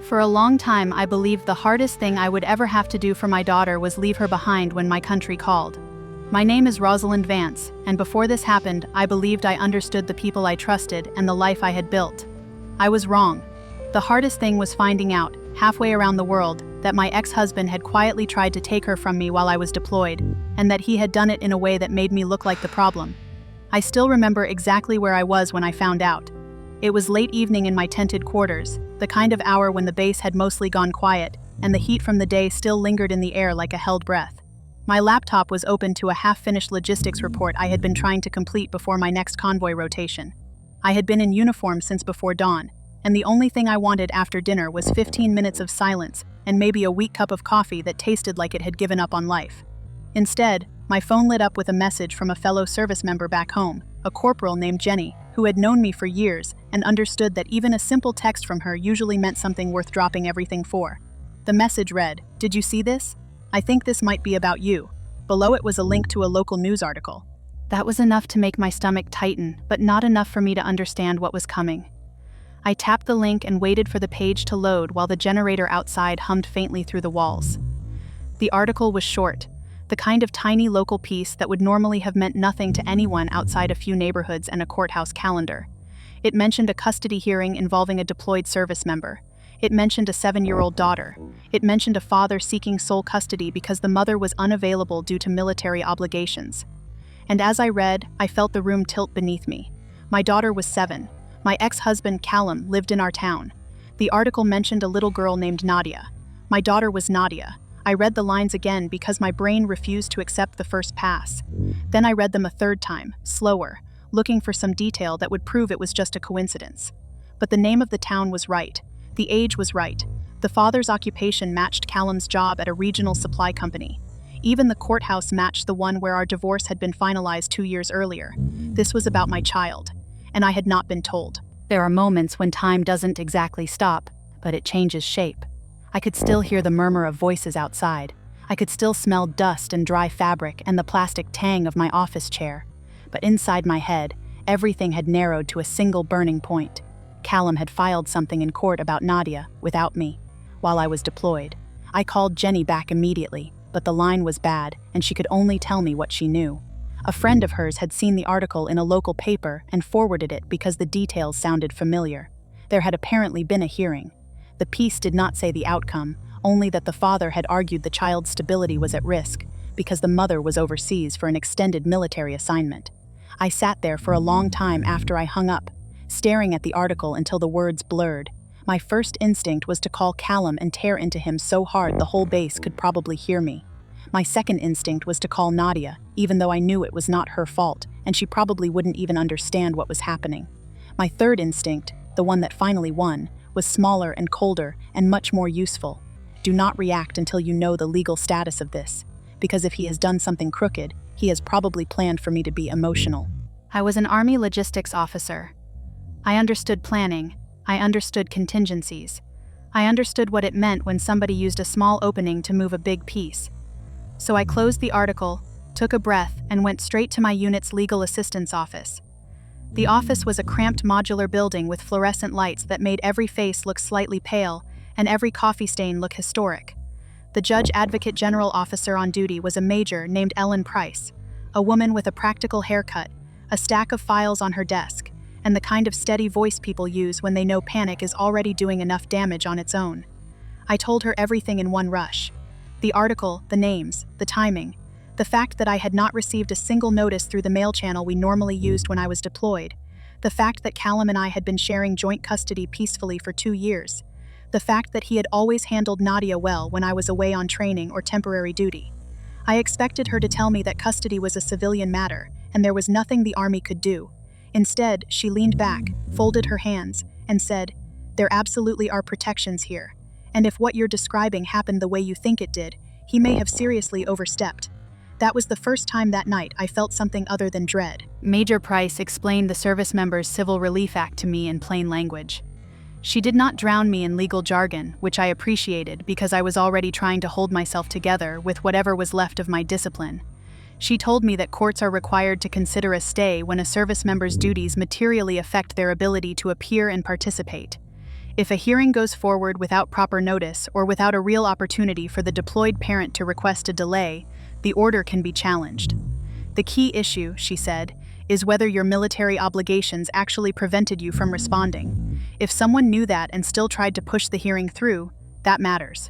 For a long time, I believed the hardest thing I would ever have to do for my daughter was leave her behind when my country called. My name is Rosalind Vance, and before this happened, I believed I understood the people I trusted and the life I had built. I was wrong. The hardest thing was finding out, halfway around the world, that my ex-husband had quietly tried to take her from me while I was deployed, and that he had done it in a way that made me look like the problem. I still remember exactly where I was when I found out. It was late evening in my tented quarters, the kind of hour when the base had mostly gone quiet, and the heat from the day still lingered in the air like a held breath. My laptop was open to a half-finished logistics report I had been trying to complete before my next convoy rotation. I had been in uniform since before dawn, and the only thing I wanted after dinner was 15 minutes of silence and maybe a weak cup of coffee that tasted like it had given up on life. Instead, my phone lit up with a message from a fellow service member back home, a corporal named Jenny, who had known me for years and understood that even a simple text from her usually meant something worth dropping everything for. The message read, "Did you see this? I think this might be about you." Below it was a link to a local news article. That was enough to make my stomach tighten, but not enough for me to understand what was coming. I tapped the link and waited for the page to load while the generator outside hummed faintly through the walls. The article was short, the kind of tiny local piece that would normally have meant nothing to anyone outside a few neighborhoods and a courthouse calendar. It mentioned a custody hearing involving a deployed service member. It mentioned a 7-year-old daughter. It mentioned a father seeking sole custody because the mother was unavailable due to military obligations. And as I read, I felt the room tilt beneath me. My daughter was 7. My ex-husband, Callum, lived in our town. The article mentioned a little girl named Nadia. My daughter was Nadia. I read the lines again because my brain refused to accept the first pass. Then I read them a third time, slower, looking for some detail that would prove it was just a coincidence. But the name of the town was right. The age was right. The father's occupation matched Callum's job at a regional supply company. Even the courthouse matched the one where our divorce had been finalized 2 years earlier. This was about my child, and I had not been told. There are moments when time doesn't exactly stop, but it changes shape. I could still hear the murmur of voices outside. I could still smell dust and dry fabric and the plastic tang of my office chair. But inside my head, everything had narrowed to a single burning point. Callum had filed something in court about Nadia, without me, while I was deployed. I called Jenny back immediately, but the line was bad, and she could only tell me what she knew. A friend of hers had seen the article in a local paper and forwarded it because the details sounded familiar. There had apparently been a hearing. The piece did not say the outcome, only that the father had argued the child's stability was at risk because the mother was overseas for an extended military assignment. I sat there for a long time after I hung up, staring at the article until the words blurred. My first instinct was to call Callum and tear into him so hard the whole base could probably hear me. My second instinct was to call Nadia, even though I knew it was not her fault, and she probably wouldn't even understand what was happening. My third instinct, the one that finally won, was smaller and colder and much more useful. Do not react until you know the legal status of this, because if he has done something crooked, he has probably planned for me to be emotional. I was an Army logistics officer. I understood planning. I understood contingencies. I understood what it meant when somebody used a small opening to move a big piece. So I closed the article, took a breath, and went straight to my unit's legal assistance office. The office was a cramped modular building with fluorescent lights that made every face look slightly pale and every coffee stain look historic. The Judge Advocate General officer on duty was a major named Ellen Price, a woman with a practical haircut, a stack of files on her desk, and the kind of steady voice people use when they know panic is already doing enough damage on its own. I told her everything in one rush. The article, the names, the timing, the fact that I had not received a single notice through the mail channel we normally used when I was deployed, the fact that Callum and I had been sharing joint custody peacefully for 2 years, the fact that he had always handled Nadia well when I was away on training or temporary duty. I expected her to tell me that custody was a civilian matter, and there was nothing the Army could do. Instead, she leaned back, folded her hands, and said, "There absolutely are protections here. And if what you're describing happened the way you think it did, he may have seriously overstepped." That was the first time that night I felt something other than dread. Major Price explained the Service Members Civil Relief Act to me in plain language. She did not drown me in legal jargon, which I appreciated because I was already trying to hold myself together with whatever was left of my discipline. She told me that courts are required to consider a stay when a service member's duties materially affect their ability to appear and participate. If a hearing goes forward without proper notice or without a real opportunity for the deployed parent to request a delay, the order can be challenged. The key issue, she said, is whether your military obligations actually prevented you from responding. If someone knew that and still tried to push the hearing through, that matters.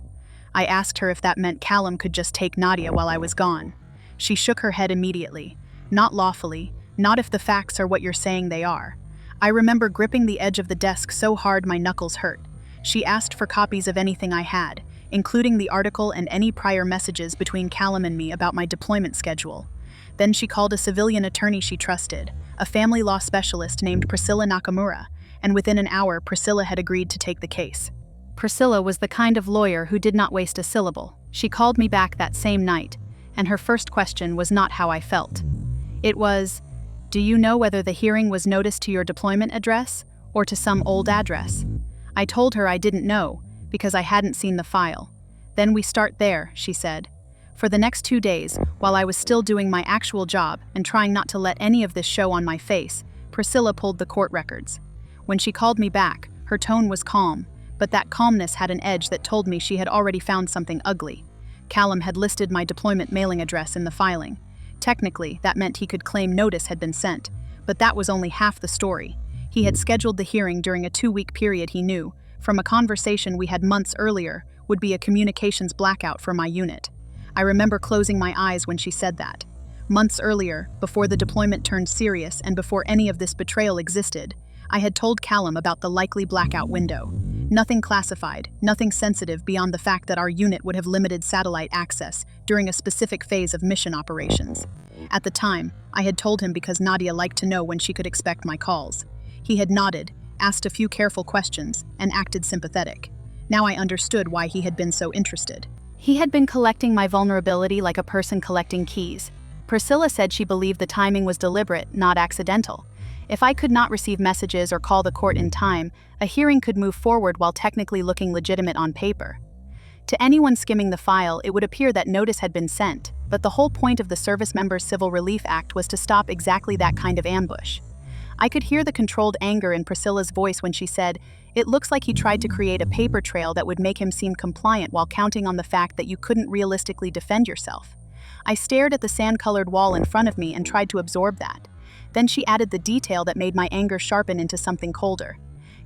I asked her if that meant Callum could just take Nadia while I was gone. She shook her head immediately. Not lawfully, not if the facts are what you're saying they are. I remember gripping the edge of the desk so hard my knuckles hurt. She asked for copies of anything I had, including the article and any prior messages between Callum and me about my deployment schedule. Then she called a civilian attorney she trusted, a family law specialist named Priscilla Nakamura, and within an hour Priscilla had agreed to take the case. Priscilla was the kind of lawyer who did not waste a syllable. She called me back that same night, and her first question was not how I felt. It was, "Do you know whether the hearing was noticed to your deployment address or to some old address?" I told her I didn't know, because I hadn't seen the file. "Then we start there," she said. For the next 2 days, while I was still doing my actual job and trying not to let any of this show on my face, Priscilla pulled the court records. When she called me back, her tone was calm, but that calmness had an edge that told me she had already found something ugly. Callum had listed my deployment mailing address in the filing. Technically, that meant he could claim notice had been sent, but that was only half the story. He had scheduled the hearing during a 2-week period he knew, from a conversation we had months earlier, would be a communications blackout for my unit. I remember closing my eyes when she said that. Months earlier, before the deployment turned serious and before any of this betrayal existed, I had told Callum about the likely blackout window. Nothing classified, nothing sensitive beyond the fact that our unit would have limited satellite access during a specific phase of mission operations. At the time, I had told him because Nadia liked to know when she could expect my calls. He had nodded, asked a few careful questions, and acted sympathetic. Now I understood why he had been so interested. He had been collecting my vulnerability like a person collecting keys. Priscilla said she believed the timing was deliberate, not accidental. If I could not receive messages or call the court in time, a hearing could move forward while technically looking legitimate on paper. To anyone skimming the file, it would appear that notice had been sent, but the whole point of the Service Members Civil Relief Act was to stop exactly that kind of ambush. I could hear the controlled anger in Priscilla's voice when she said, "It looks like he tried to create a paper trail that would make him seem compliant while counting on the fact that you couldn't realistically defend yourself." I stared at the sand-colored wall in front of me and tried to absorb that. Then she added the detail that made my anger sharpen into something colder.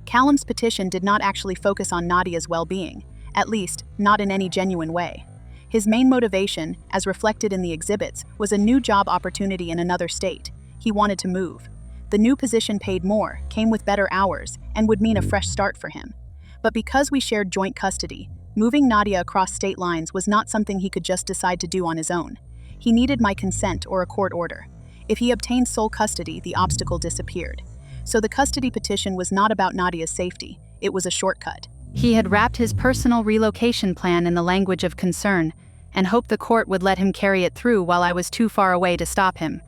Callum's petition did not actually focus on Nadia's well-being, at least, not in any genuine way. His main motivation, as reflected in the exhibits, was a new job opportunity in another state. He wanted to move. The new position paid more, came with better hours, and would mean a fresh start for him. But because we shared joint custody, moving Nadia across state lines was not something he could just decide to do on his own. He needed my consent or a court order. If he obtained sole custody, the obstacle disappeared. So the custody petition was not about Nadia's safety, it was a shortcut. He had wrapped his personal relocation plan in the language of concern, and hoped the court would let him carry it through while I was too far away to stop him.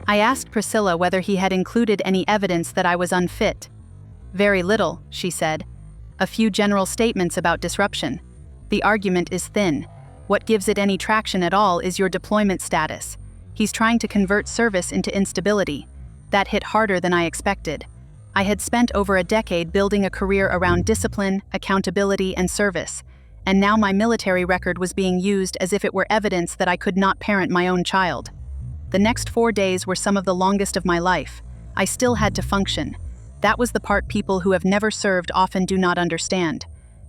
I asked Priscilla whether he had included any evidence that I was unfit. "Very little," she said. "A few general statements about disruption. The argument is thin. What gives it any traction at all is your deployment status. He's trying to convert service into instability. That hit harder than I expected. I had spent over a decade building a career around discipline, accountability, and service, and now my military record was being used as if it were evidence that I could not parent my own child. The next 4 days were some of the longest of my life. I still had to function. That was the part people who have never served often do not understand.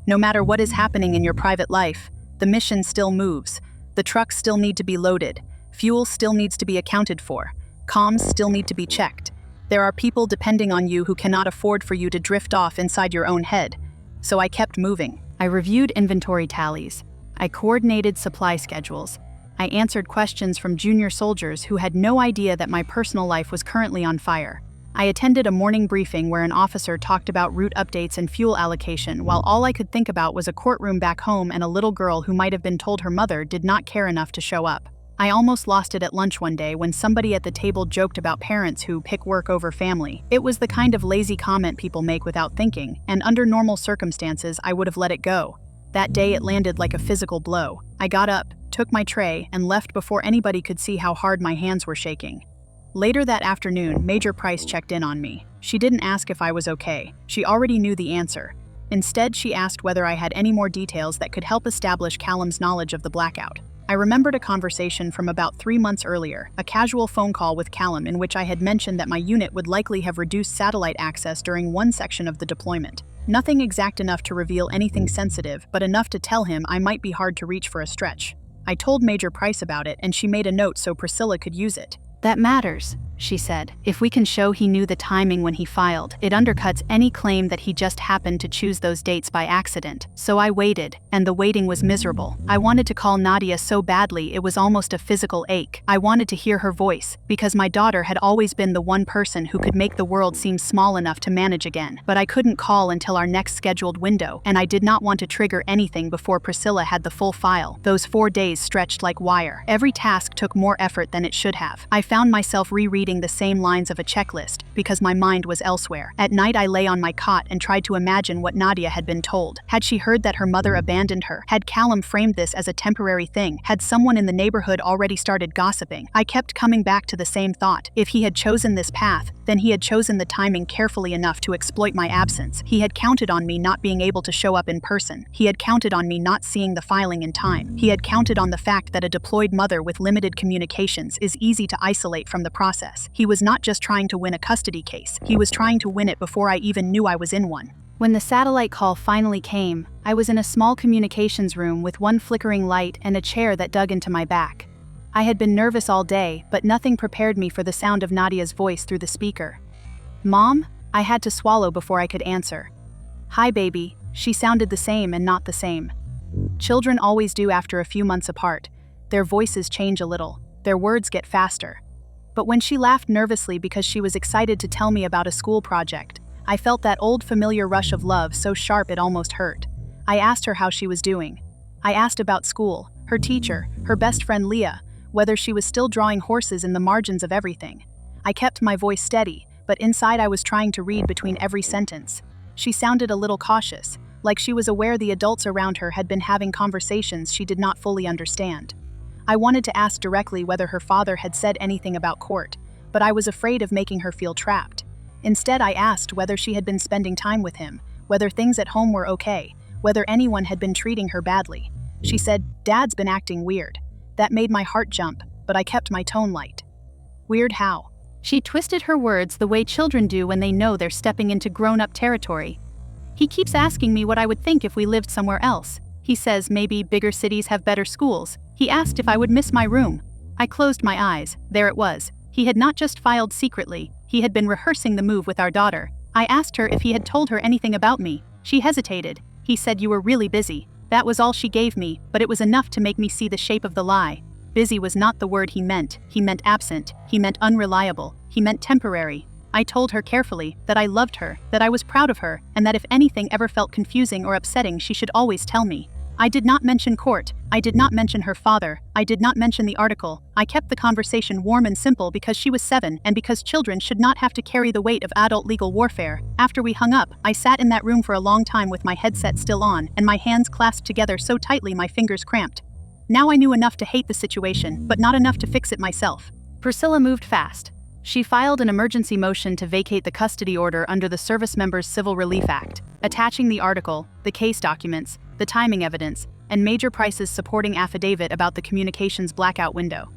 No matter what is happening in your private life, the mission still moves. The trucks still need to be loaded. Fuel still needs to be accounted for. Comms still need to be checked. There are people depending on you who cannot afford for you to drift off inside your own head. So I kept moving. I reviewed inventory tallies. I coordinated supply schedules. I answered questions from junior soldiers who had no idea that my personal life was currently on fire. I attended a morning briefing where an officer talked about route updates and fuel allocation, while all I could think about was a courtroom back home and a little girl who might have been told her mother did not care enough to show up. I almost lost it at lunch one day when somebody at the table joked about parents who pick work over family. It was the kind of lazy comment people make without thinking, and under normal circumstances I would have let it go. That day it landed like a physical blow. I got up, took my tray, and left before anybody could see how hard my hands were shaking. Later that afternoon, Major Price checked in on me. She didn't ask if I was okay. She already knew the answer. Instead, she asked whether I had any more details that could help establish Callum's knowledge of the blackout. I remembered a conversation from about 3 months earlier, a casual phone call with Callum in which I had mentioned that my unit would likely have reduced satellite access during one section of the deployment. Nothing exact enough to reveal anything sensitive, but enough to tell him I might be hard to reach for a stretch. I told Major Price about it, and she made a note so Priscilla could use it. "That matters," she said. "If we can show he knew the timing when he filed, it undercuts any claim that he just happened to choose those dates by accident." So I waited, and the waiting was miserable. I wanted to call Nadia so badly it was almost a physical ache. I wanted to hear her voice, because my daughter had always been the one person who could make the world seem small enough to manage again. But I couldn't call until our next scheduled window, and I did not want to trigger anything before Priscilla had the full file. Those 4 days stretched like wire. Every task took more effort than it should have. I found myself rereading the same lines of a checklist because my mind was elsewhere. At night I lay on my cot and tried to imagine what Nadia had been told. Had she heard that her mother abandoned her? Had Callum framed this as a temporary thing? Had someone in the neighborhood already started gossiping? I kept coming back to the same thought. If he had chosen this path, then he had chosen the timing carefully enough to exploit my absence. He had counted on me not being able to show up in person. He had counted on me not seeing the filing in time. He had counted on the fact that a deployed mother with limited communications is easy to isolate from the process. He was not just trying to win a custody case. He was trying to win it before I even knew I was in one. When the satellite call finally came, I was in a small communications room with one flickering light and a chair that dug into my back. I had been nervous all day, but nothing prepared me for the sound of Nadia's voice through the speaker. "Mom?" I had to swallow before I could answer. "Hi, baby." She sounded the same and not the same. Children always do after a few months apart. Their voices change a little. Their words get faster. But when she laughed nervously because she was excited to tell me about a school project, I felt that old familiar rush of love so sharp it almost hurt. I asked her how she was doing. I asked about school, her teacher, her best friend Leah, whether she was still drawing horses in the margins of everything. I kept my voice steady, but inside I was trying to read between every sentence. She sounded a little cautious, like she was aware the adults around her had been having conversations she did not fully understand. I wanted to ask directly whether her father had said anything about court, but I was afraid of making her feel trapped. Instead, I asked whether she had been spending time with him, whether things at home were okay, whether anyone had been treating her badly. She said, "Dad's been acting weird." That made my heart jump, but I kept my tone light. "Weird how?" She twisted her words the way children do when they know they're stepping into grown-up territory. "He keeps asking me what I would think if we lived somewhere else. He says maybe bigger cities have better schools. He asked if I would miss my room." I closed my eyes. There it was. He had not just filed secretly, he had been rehearsing the move with our daughter. I asked her if he had told her anything about me. She hesitated. He said, "You were really busy." That was all she gave me, but it was enough to make me see the shape of the lie. Busy was not the word he meant. He meant absent. He meant unreliable. He meant temporary. I told her carefully that I loved her, that I was proud of her, and that if anything ever felt confusing or upsetting she should always tell me. I did not mention court. I did not mention her father. I did not mention the article. I kept the conversation warm and simple because she was 7 and because children should not have to carry the weight of adult legal warfare. After we hung up, I sat in that room for a long time with my headset still on and my hands clasped together so tightly my fingers cramped. Now I knew enough to hate the situation, but not enough to fix it myself. Priscilla moved fast. She filed an emergency motion to vacate the custody order under the Service Members Civil Relief Act, attaching the article, the case documents, the timing evidence, and Major Price's supporting affidavit about the communications blackout window.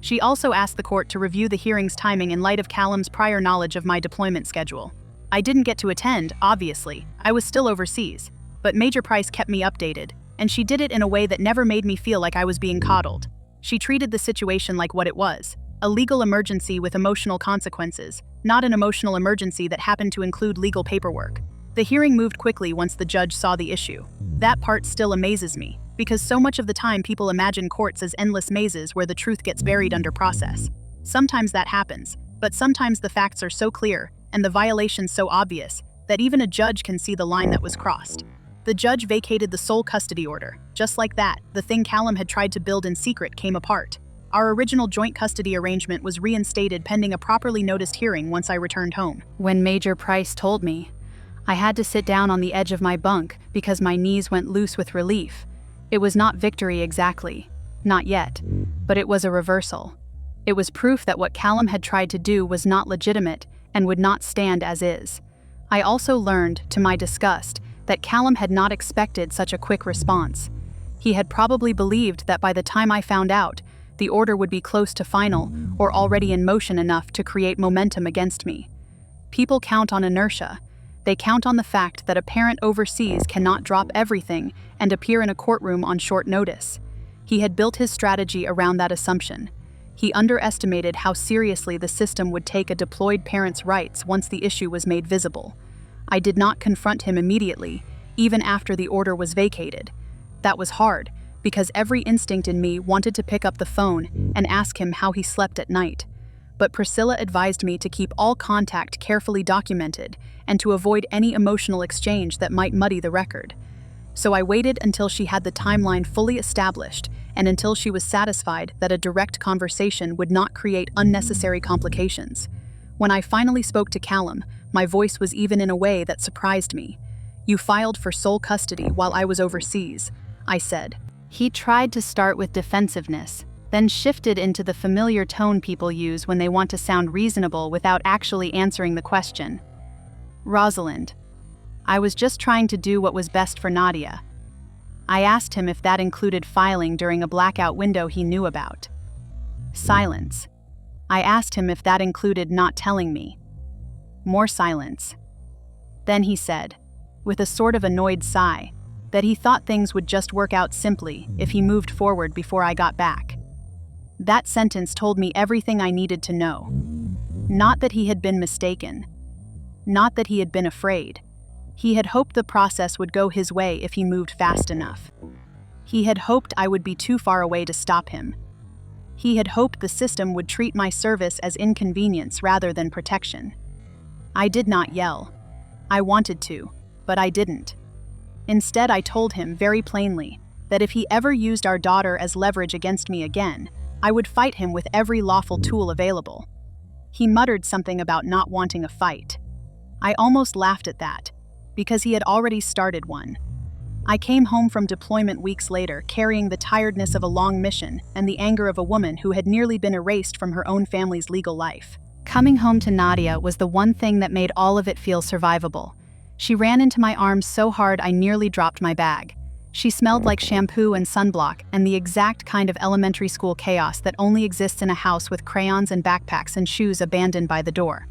She also asked the court to review the hearing's timing in light of Callum's prior knowledge of my deployment schedule. I didn't get to attend, obviously. I was still overseas. But Major Price kept me updated, and she did it in a way that never made me feel like I was being coddled. She treated the situation like what it was. A legal emergency with emotional consequences, not an emotional emergency that happened to include legal paperwork. The hearing moved quickly once the judge saw the issue. That part still amazes me, because so much of the time people imagine courts as endless mazes where the truth gets buried under process. Sometimes that happens, but sometimes the facts are so clear, and the violations so obvious, that even a judge can see the line that was crossed. The judge vacated the sole custody order. Just like that, the thing Callum had tried to build in secret came apart. Our original joint custody arrangement was reinstated pending a properly noticed hearing once I returned home. When Major Price told me, I had to sit down on the edge of my bunk because my knees went loose with relief. It was not victory exactly. Not yet. But it was a reversal. It was proof that what Callum had tried to do was not legitimate and would not stand as is. I also learned, to my disgust, that Callum had not expected such a quick response. He had probably believed that by the time I found out, the order would be close to final or already in motion enough to create momentum against me. People count on inertia. They count on the fact that a parent overseas cannot drop everything and appear in a courtroom on short notice. He had built his strategy around that assumption. He underestimated how seriously the system would take a deployed parent's rights once the issue was made visible. I did not confront him immediately, even after the order was vacated. That was hard, because every instinct in me wanted to pick up the phone and ask him how he slept at night. But Priscilla advised me to keep all contact carefully documented and to avoid any emotional exchange that might muddy the record. So I waited until she had the timeline fully established and until she was satisfied that a direct conversation would not create unnecessary complications. When I finally spoke to Callum, my voice was even in a way that surprised me. "You filed for sole custody while I was overseas," I said. He tried to start with defensiveness, then shifted into the familiar tone people use when they want to sound reasonable without actually answering the question. "Rosalind, I was just trying to do what was best for Nadia." I asked him if that included filing during a blackout window he knew about. Silence. I asked him if that included not telling me. More silence. Then he said, with a sort of annoyed sigh, that he thought things would just work out simply if he moved forward before I got back. That sentence told me everything I needed to know. Not that he had been mistaken. Not that he had been afraid. He had hoped the process would go his way if he moved fast enough. He had hoped I would be too far away to stop him. He had hoped the system would treat my service as inconvenience rather than protection. I did not yell. I wanted to, but I didn't. Instead, I told him very plainly that if he ever used our daughter as leverage against me again, I would fight him with every lawful tool available. He muttered something about not wanting a fight. I almost laughed at that, because he had already started one. I came home from deployment weeks later, carrying the tiredness of a long mission and the anger of a woman who had nearly been erased from her own family's legal life. Coming home to Nadia was the one thing that made all of it feel survivable. She ran into my arms so hard I nearly dropped my bag. She smelled like shampoo and sunblock and the exact kind of elementary school chaos that only exists in a house with crayons and backpacks and shoes abandoned by the door.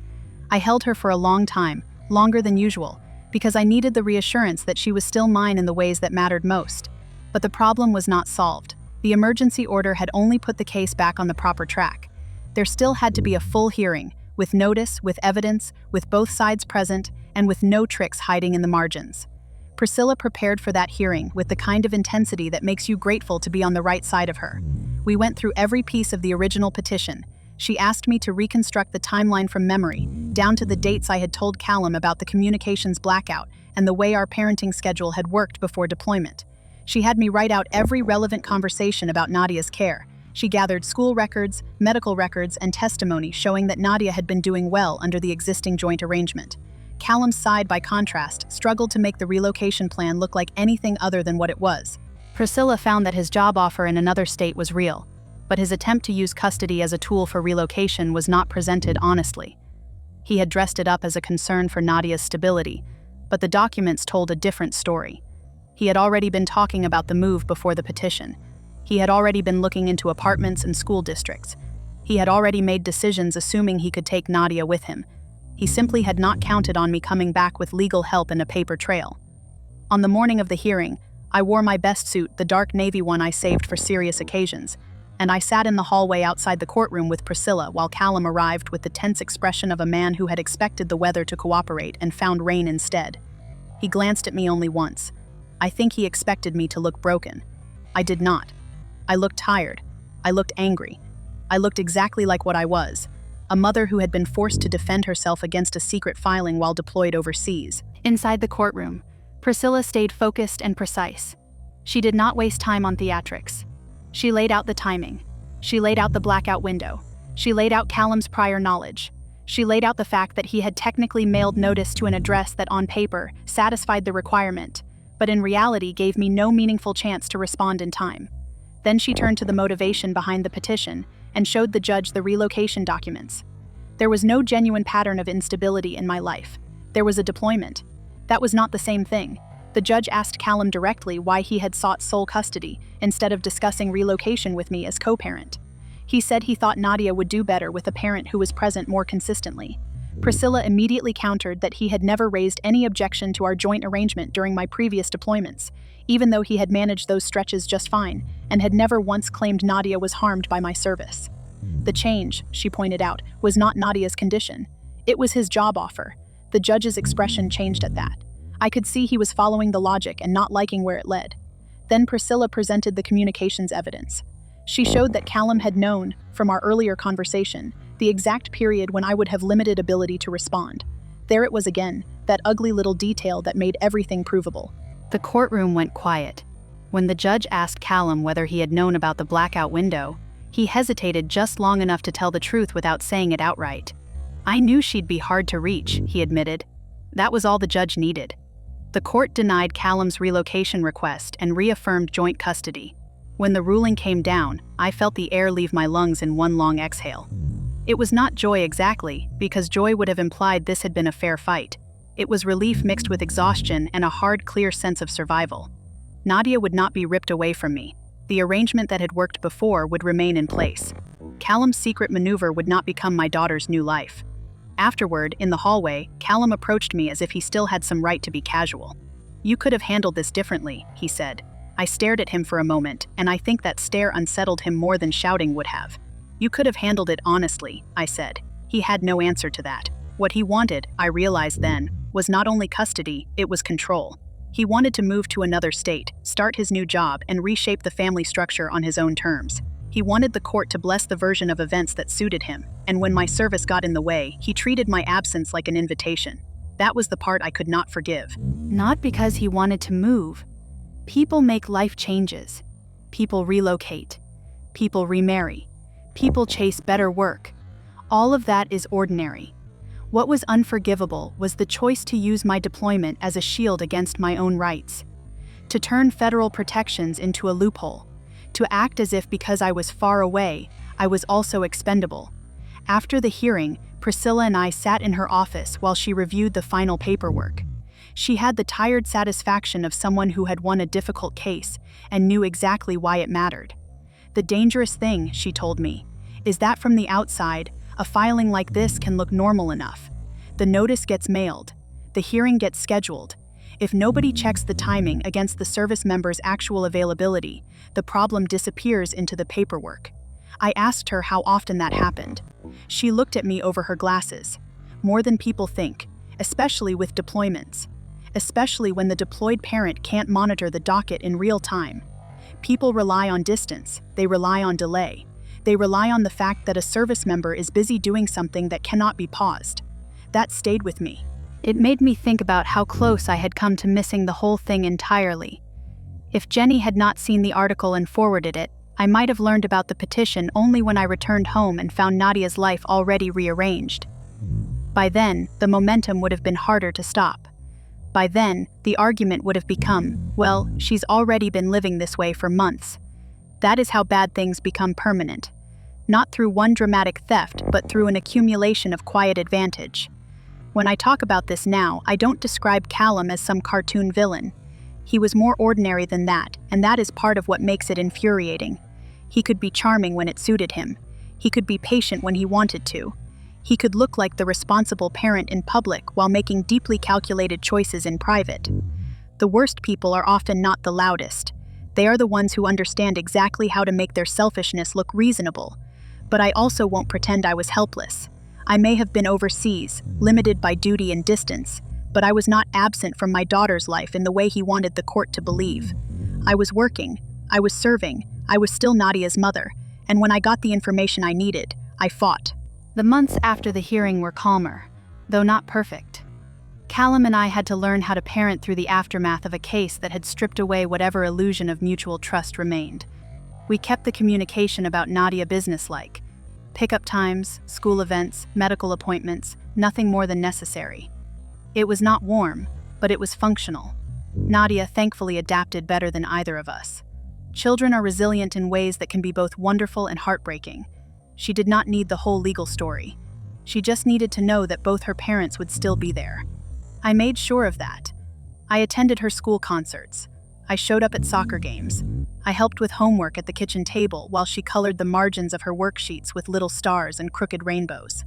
I held her for a long time, longer than usual, because I needed the reassurance that she was still mine in the ways that mattered most. But the problem was not solved. The emergency order had only put the case back on the proper track. There still had to be a full hearing, with notice, with evidence, with both sides present, and with no tricks hiding in the margins. Priscilla prepared for that hearing with the kind of intensity that makes you grateful to be on the right side of her. We went through every piece of the original petition. She asked me to reconstruct the timeline from memory, down to the dates I had told Callum about the communications blackout and the way our parenting schedule had worked before deployment. She had me write out every relevant conversation about Nadia's care. She gathered school records, medical records, and testimony showing that Nadia had been doing well under the existing joint arrangement. Callum's side, by contrast, struggled to make the relocation plan look like anything other than what it was. Priscilla found that his job offer in another state was real, but his attempt to use custody as a tool for relocation was not presented honestly. He had dressed it up as a concern for Nadia's stability, but the documents told a different story. He had already been talking about the move before the petition. He had already been looking into apartments and school districts. He had already made decisions assuming he could take Nadia with him. He simply had not counted on me coming back with legal help and a paper trail. On the morning of the hearing, I wore my best suit, the dark navy one I saved for serious occasions, and I sat in the hallway outside the courtroom with Priscilla while Callum arrived with the tense expression of a man who had expected the weather to cooperate and found rain instead. He glanced at me only once. I think he expected me to look broken. I did not. I looked tired. I looked angry. I looked exactly like what I was. A mother who had been forced to defend herself against a secret filing while deployed overseas. Inside the courtroom, Priscilla stayed focused and precise. She did not waste time on theatrics. She laid out the timing. She laid out the blackout window. She laid out Callum's prior knowledge. She laid out the fact that he had technically mailed notice to an address that on paper satisfied the requirement, but in reality gave me no meaningful chance to respond in time. Then she turned to the motivation behind the petition and showed the judge the relocation documents. There was no genuine pattern of instability in my life. There was a deployment. That was not the same thing. The judge asked Callum directly why he had sought sole custody instead of discussing relocation with me as co-parent. He said he thought Nadia would do better with a parent who was present more consistently. Priscilla immediately countered that he had never raised any objection to our joint arrangement during my previous deployments, even though he had managed those stretches just fine and had never once claimed Nadia was harmed by my service. The change, she pointed out, was not Nadia's condition. It was his job offer. The judge's expression changed at that. I could see he was following the logic and not liking where it led. Then Priscilla presented the communications evidence. She showed that Callum had known, from our earlier conversation, the exact period when I would have limited ability to respond. There it was again, that ugly little detail that made everything provable. The courtroom went quiet. When the judge asked Callum whether he had known about the blackout window, he hesitated just long enough to tell the truth without saying it outright. "I knew she'd be hard to reach," he admitted. That was all the judge needed. The court denied Callum's relocation request and reaffirmed joint custody. When the ruling came down, I felt the air leave my lungs in one long exhale. It was not joy exactly, because joy would have implied this had been a fair fight. It was relief mixed with exhaustion and a hard, clear sense of survival. Nadia would not be ripped away from me. The arrangement that had worked before would remain in place. Callum's secret maneuver would not become my daughter's new life. Afterward, in the hallway, Callum approached me as if he still had some right to be casual. "You could have handled this differently," he said. I stared at him for a moment, and I think that stare unsettled him more than shouting would have. "You could have handled it honestly," I said. He had no answer to that. What he wanted, I realized then, was not only custody, it was control. He wanted to move to another state, start his new job, and reshape the family structure on his own terms. He wanted the court to bless the version of events that suited him, and when my service got in the way, he treated my absence like an invitation. That was the part I could not forgive. Not because he wanted to move. People make life changes. People relocate. People remarry. People chase better work. All of that is ordinary. What was unforgivable was the choice to use my deployment as a shield against my own rights. To turn federal protections into a loophole. To act as if because I was far away, I was also expendable. After the hearing, Priscilla and I sat in her office while she reviewed the final paperwork. She had the tired satisfaction of someone who had won a difficult case and knew exactly why it mattered. The dangerous thing, she told me, is that from the outside, a filing like this can look normal enough. The notice gets mailed. The hearing gets scheduled. If nobody checks the timing against the service member's actual availability, the problem disappears into the paperwork. I asked her how often that happened. She looked at me over her glasses. More than people think, especially with deployments. Especially when the deployed parent can't monitor the docket in real time. People rely on distance, they rely on delay. They rely on the fact that a service member is busy doing something that cannot be paused. That stayed with me. It made me think about how close I had come to missing the whole thing entirely. If Jenny had not seen the article and forwarded it, I might have learned about the petition only when I returned home and found Nadia's life already rearranged. By then, the momentum would have been harder to stop. By then, the argument would have become, well, she's already been living this way for months. That is how bad things become permanent. Not through one dramatic theft, but through an accumulation of quiet advantage. When I talk about this now, I don't describe Callum as some cartoon villain. He was more ordinary than that, and that is part of what makes it infuriating. He could be charming when it suited him. He could be patient when he wanted to. He could look like the responsible parent in public while making deeply calculated choices in private. The worst people are often not the loudest. They are the ones who understand exactly how to make their selfishness look reasonable. But I also won't pretend I was helpless. I may have been overseas, limited by duty and distance, but I was not absent from my daughter's life in the way he wanted the court to believe. I was working, I was serving, I was still Nadia's mother, and when I got the information I needed, I fought. The months after the hearing were calmer, though not perfect. Callum and I had to learn how to parent through the aftermath of a case that had stripped away whatever illusion of mutual trust remained. We kept the communication about Nadia businesslike. Pickup times, school events, medical appointments, nothing more than necessary. It was not warm, but it was functional. Nadia thankfully adapted better than either of us. Children are resilient in ways that can be both wonderful and heartbreaking. She did not need the whole legal story. She just needed to know that both her parents would still be there. I made sure of that. I attended her school concerts. I showed up at soccer games. I helped with homework at the kitchen table while she colored the margins of her worksheets with little stars and crooked rainbows.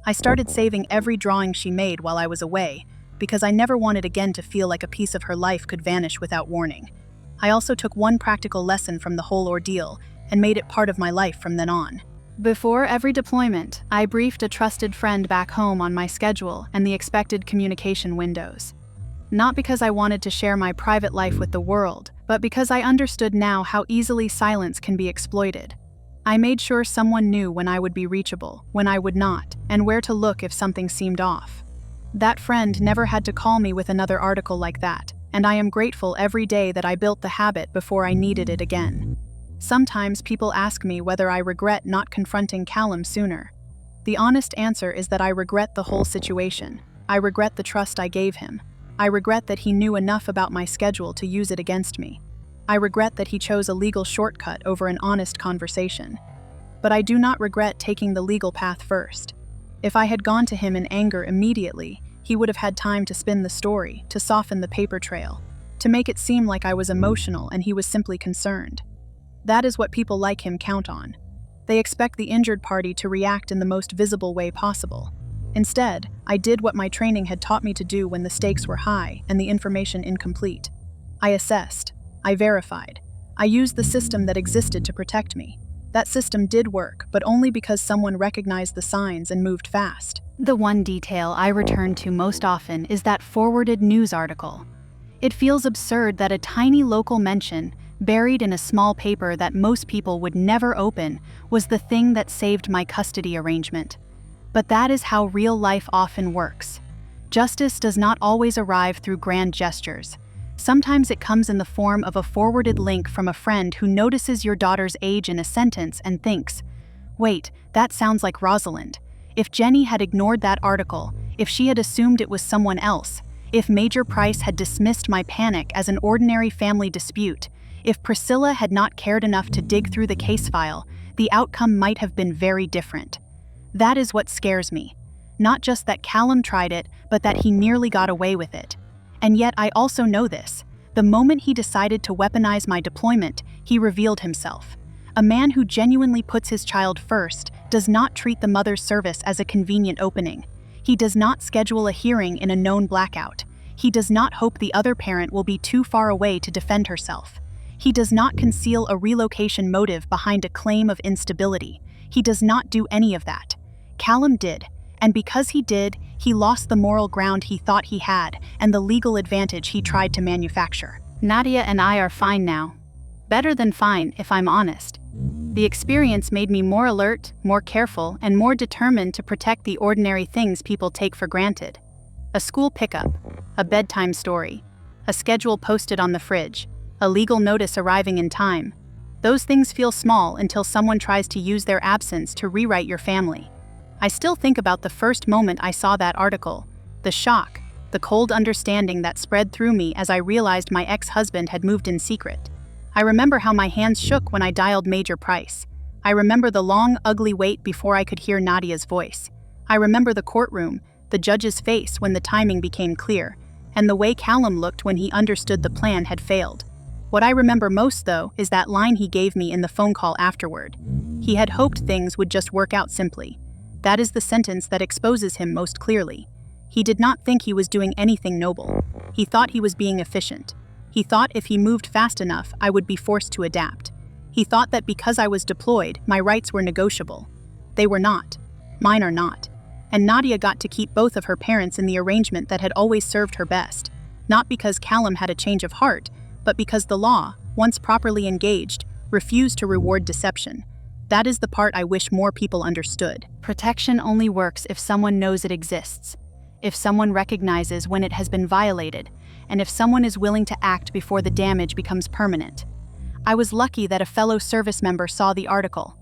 I started saving every drawing she made while I was away, because I never wanted again to feel like a piece of her life could vanish without warning. I also took one practical lesson from the whole ordeal and made it part of my life from then on. Before every deployment, I briefed a trusted friend back home on my schedule and the expected communication windows. Not because I wanted to share my private life with the world, but because I understood now how easily silence can be exploited. I made sure someone knew when I would be reachable, when I would not, and where to look if something seemed off. That friend never had to call me with another article like that, and I am grateful every day that I built the habit before I needed it again. Sometimes people ask me whether I regret not confronting Callum sooner. The honest answer is that I regret the whole situation. I regret the trust I gave him. I regret that he knew enough about my schedule to use it against me. I regret that he chose a legal shortcut over an honest conversation. But I do not regret taking the legal path first. If I had gone to him in anger immediately, he would have had time to spin the story, to soften the paper trail, to make it seem like I was emotional and he was simply concerned. That is what people like him count on. They expect the injured party to react in the most visible way possible. Instead, I did what my training had taught me to do when the stakes were high and the information incomplete. I assessed. I verified. I used the system that existed to protect me. That system did work, but only because someone recognized the signs and moved fast. The one detail I return to most often is that forwarded news article. It feels absurd that a tiny local mention, buried in a small paper that most people would never open, was the thing that saved my custody arrangement. But that is how real life often works. Justice does not always arrive through grand gestures. Sometimes it comes in the form of a forwarded link from a friend who notices your daughter's age in a sentence and thinks, "Wait, that sounds like Rosalind." If Jenny had ignored that article, if she had assumed it was someone else, if Major Price had dismissed my panic as an ordinary family dispute, if Priscilla had not cared enough to dig through the case file, the outcome might have been very different. That is what scares me. Not just that Callum tried it, but that he nearly got away with it. And yet I also know this. The moment he decided to weaponize my deployment, he revealed himself. A man who genuinely puts his child first does not treat the mother's service as a convenient opening. He does not schedule a hearing in a known blackout. He does not hope the other parent will be too far away to defend herself. He does not conceal a relocation motive behind a claim of instability. He does not do any of that. Callum did, and because he did, he lost the moral ground he thought he had and the legal advantage he tried to manufacture. Nadia and I are fine now. Better than fine, if I'm honest. The experience made me more alert, more careful, and more determined to protect the ordinary things people take for granted. A school pickup, a bedtime story, a schedule posted on the fridge, a legal notice arriving in time. Those things feel small until someone tries to use their absence to rewrite your family. I still think about the first moment I saw that article, the shock, the cold understanding that spread through me as I realized my ex-husband had moved in secret. I remember how my hands shook when I dialed Major Price. I remember the long, ugly wait before I could hear Nadia's voice. I remember the courtroom, the judge's face when the timing became clear, and the way Callum looked when he understood the plan had failed. What I remember most, though, is that line he gave me in the phone call afterward. He had hoped things would just work out simply. That is the sentence that exposes him most clearly. He did not think he was doing anything noble. He thought he was being efficient. He thought if he moved fast enough, I would be forced to adapt. He thought that because I was deployed, my rights were negotiable. They were not. Mine are not. And Nadia got to keep both of her parents in the arrangement that had always served her best. Not because Callum had a change of heart, but because the law, once properly engaged, refused to reward deception. That is the part I wish more people understood. Protection only works if someone knows it exists, if someone recognizes when it has been violated, and if someone is willing to act before the damage becomes permanent. I was lucky that a fellow service member saw the article.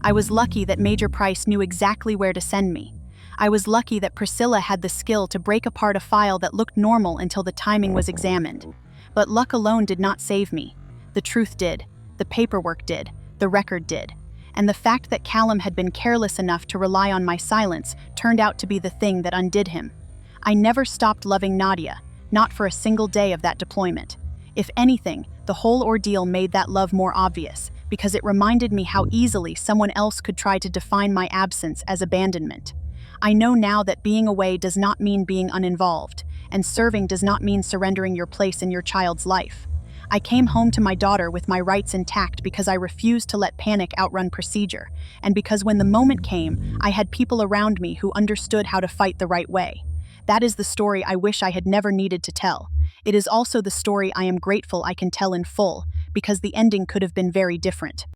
I was lucky that Major Price knew exactly where to send me. I was lucky that Priscilla had the skill to break apart a file that looked normal until the timing was examined. But luck alone did not save me. The truth did. The paperwork did. The record did. And the fact that Callum had been careless enough to rely on my silence turned out to be the thing that undid him. I never stopped loving Nadia, not for a single day of that deployment. If anything, the whole ordeal made that love more obvious, because it reminded me how easily someone else could try to define my absence as abandonment. I know now that being away does not mean being uninvolved, and serving does not mean surrendering your place in your child's life. I came home to my daughter with my rights intact because I refused to let panic outrun procedure, and because when the moment came, I had people around me who understood how to fight the right way. That is the story I wish I had never needed to tell. It is also the story I am grateful I can tell in full, because the ending could have been very different.